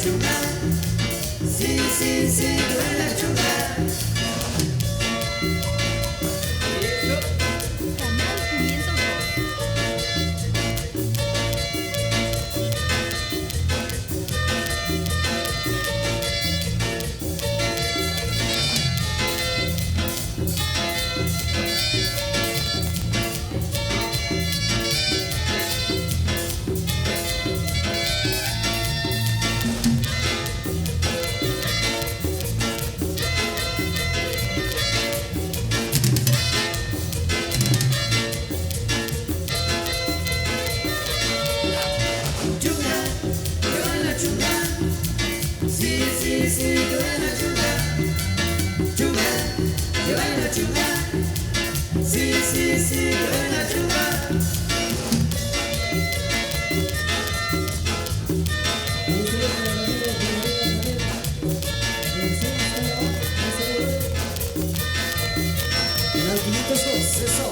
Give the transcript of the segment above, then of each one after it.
chunga. Sí, sí, sí, tú eres la chunga. Canal 502. Chunga, tú eres la chunga. Sí, sí, sí, tú eres la chunga. Chunga, tú eres la chunga. Sí, sí, sí, tú eres la chunga. Canal 502, eso.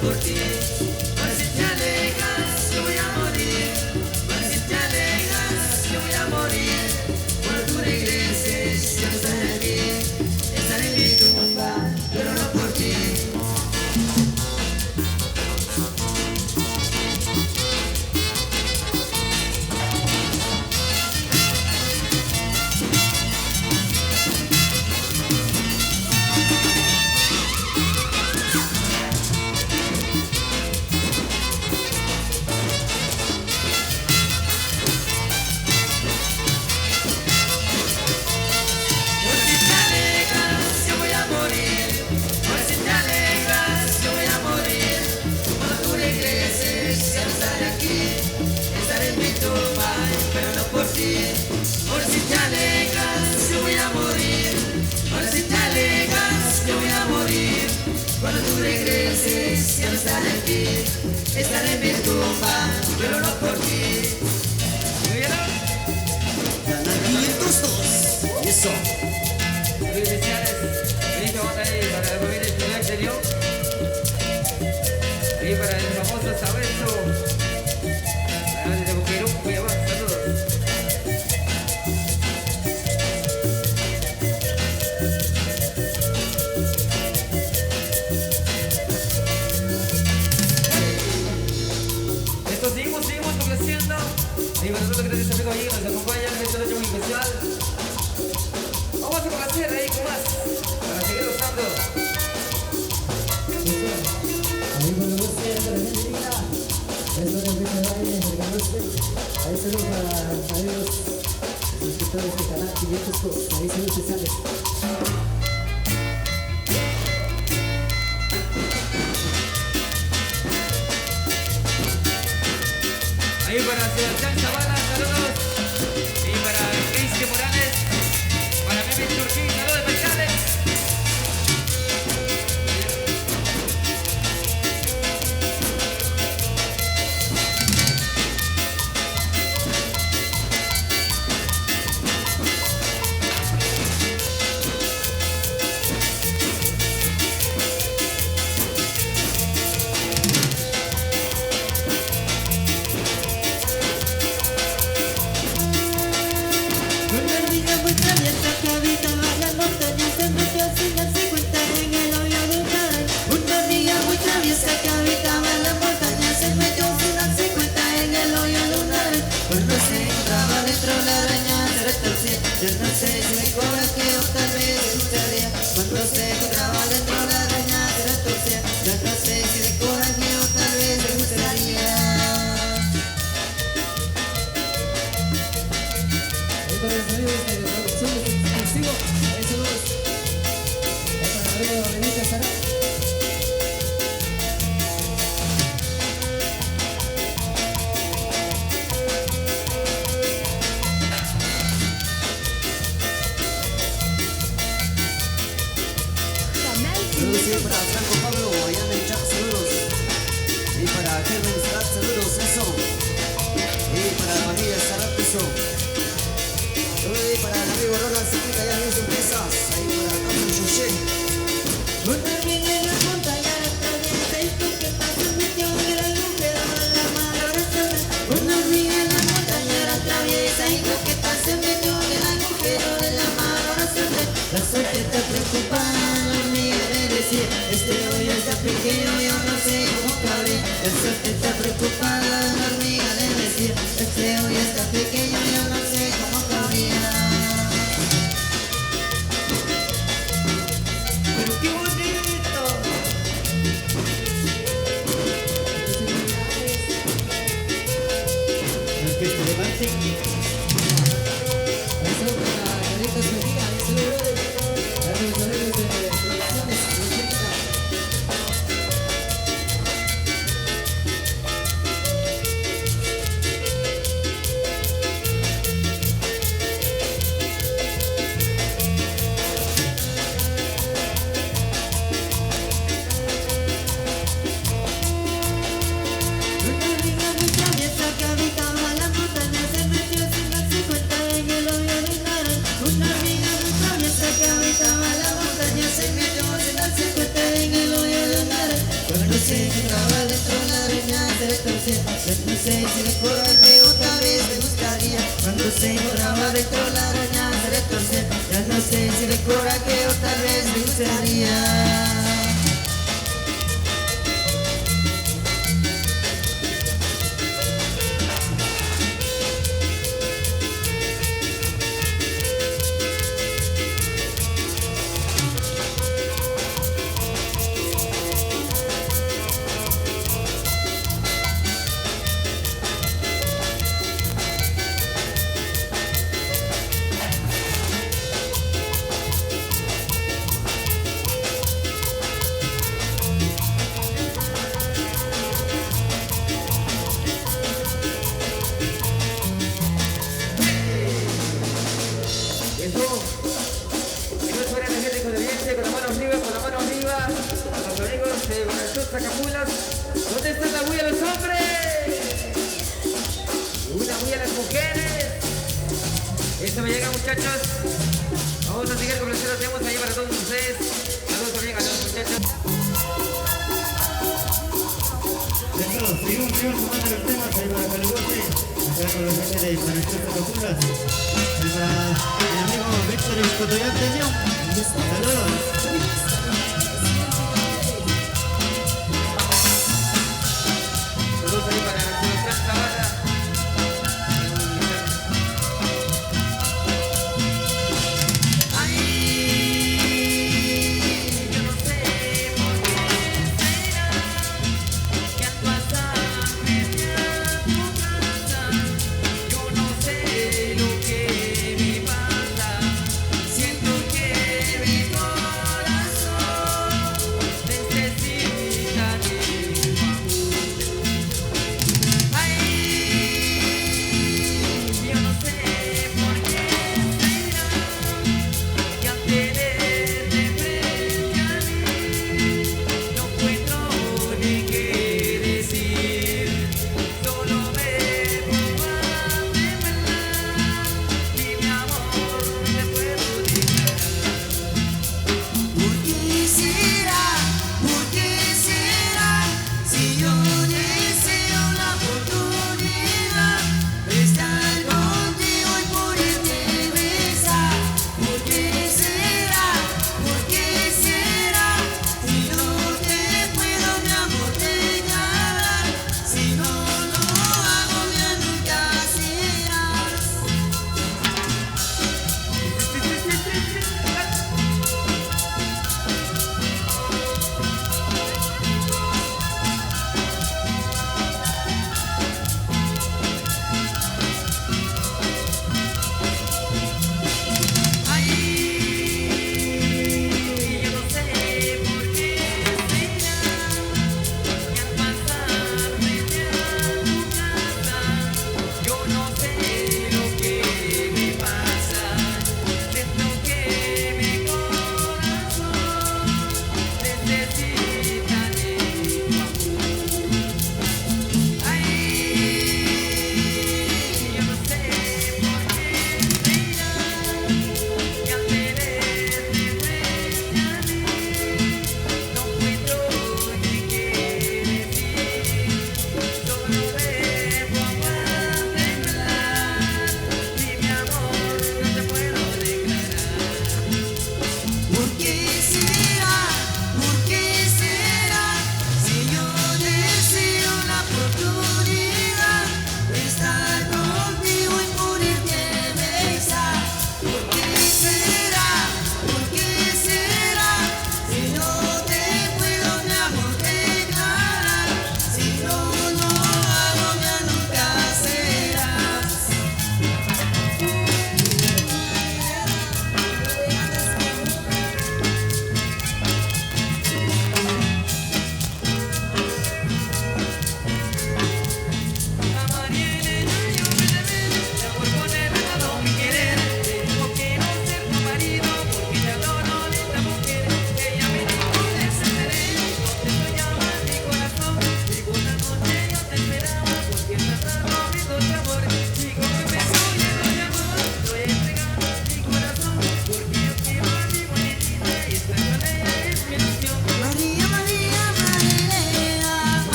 por ti. Ahora si te alejas, yo voy a morir. Ahora si te alejas, yo voy a morir. Cuando tú regreses, ya no estaré aquí. Estaré en mi tumba, pero no por ti. Por si te alejas, yo voy a morir. Por si te alejas, yo voy a morir. Cuando tú regreses, ya no estaré aquí. Estaré en mi tumba, pero no por ti. Canal 502. Eso. Muy especiales. Feliz bota ahí para el movimiento estudiante exterior. Y para el famoso Sabeso. Desde Boquerón, Cuiabá. Saludos. Seguimos complaciendo. Y para nosotros que tenemos amigos ahí, nos acompañan en esta noche muy especial. Vamos a complacer ahí con más, para seguir gozando. Ahí saludos para amigos suscriptores del canal 502. Ahí saludos especiales. Ahí para Sebastián Zavala, saludos. Y para Cristian Morales, para Memi Turquín, saludos especiales. Yo no sé si me coraje o tal vez me gustaría. Cuando se encontraba dentro de la araña se la torcía. Yo no sé si de coraje o tal vez me gustaría. Ahí para los amigos de producciones exclusivo. Ahí saludos. Ahí para el amigo Benítez Sara. Saludos y para Franco Pablo, allá en el chat, saludos. Y para Kevin Strat, saludos, eso. Y para la familia Sarat, eso. Y para el amigo Ronald Siquita, allá en sus mesas. Ahí para Carlos Chuché. Una amiga en la montaña atraviesa y tú que pasas metió en el agujero de la mano abrazada. Una amiga en la montaña atraviesa y tú que pasas metió en el agujero de la mano abrazada. La suerte está preocupada, amiga de decir, este hoyo está pequeño, yo no sé cómo cabe. La suerte está preocupada, la amiga de decir, este hoyo está pequeño, yo no sé cómo cabría. Pero qué bonito. La orquesta de Martín. Ahí saludos para Carlitos Medina. Ahí saludos, brother. Ahí los amigos de producciones. sé, entraba dentro de la araña se retorcía. Ya no sé si me coraje o tal vez me gustaría. Cuando se entraba dentro de la araña se retorcía. Ya no sé si me coraje o tal vez me gustaría. Sacapulas, ¿dónde está la huella de los hombres? Una huella de las mujeres. Esto me llega, muchachos. Vamos a seguir con los que tenemos ahí para todos ustedes. Saludos también a los muchachos. Seguimos sumando los temas ahí para que lo goce. Acá con la gente de Panachos Sacapulas. Ahí para mi amigo Víctor Escotoyante León. Saludos. Ahí para Sebastián Zavala. Yo no sé por qué será que al pasarme a tu casa, yo no sé lo que me pasa. Siento que mi corazón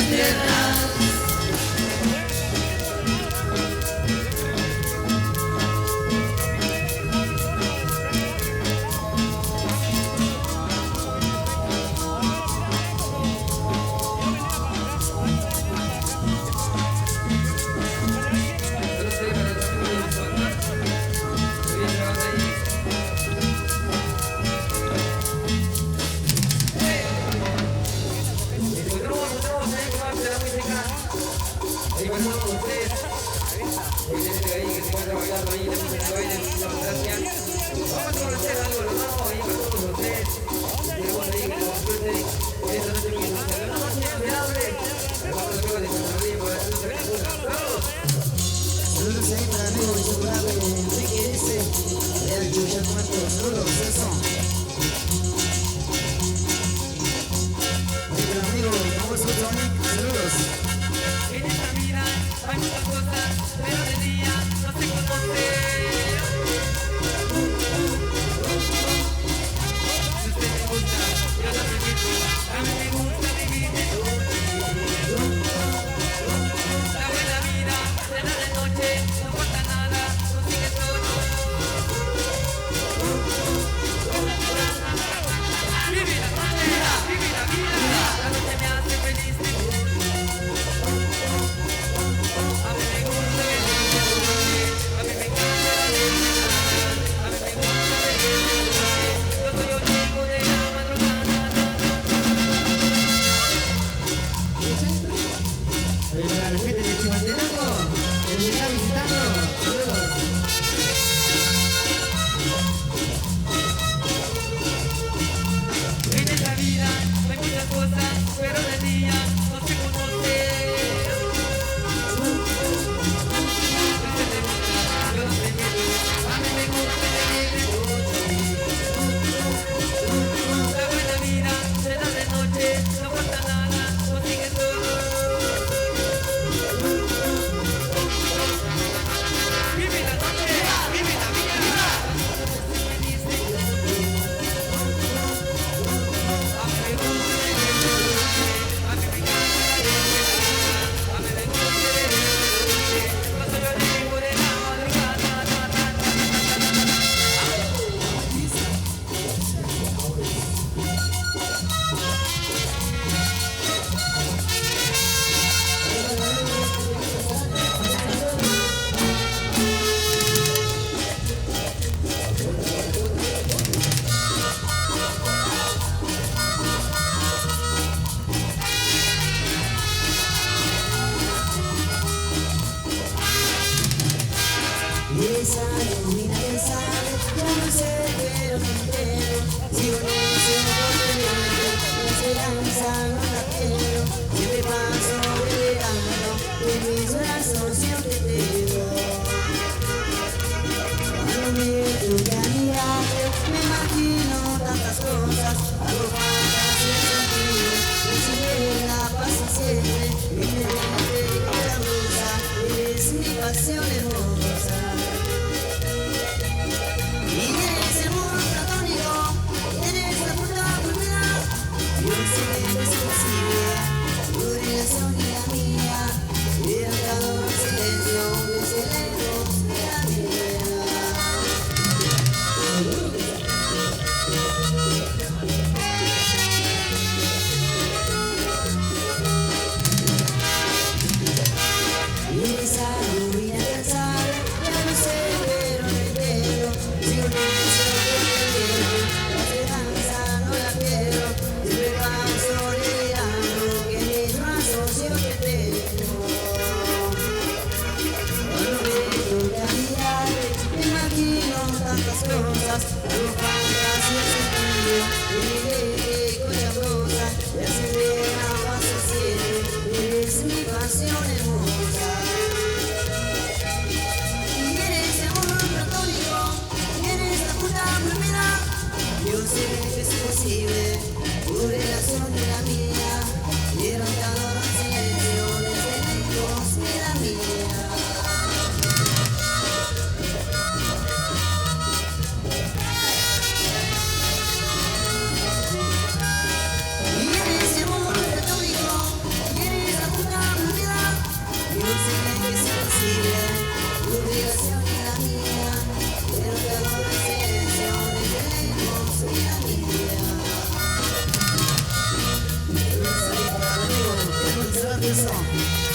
las tierras. Saludos ahí para el amigo insuperable Enrique dice, el Chuchacuato, saludos, eso. Y para el amigo famoso Tonic, saludos. En esta vida hay muchas cosas, pero de día no se conoce. Si usted me gusta, yo lo permito. A mí me gusta vivir de noche. La buena vida, cena de noche, no importa nada, no sigue solo. Vive la vida, la noche me hace feliz. A mí me gusta vivir. Eso.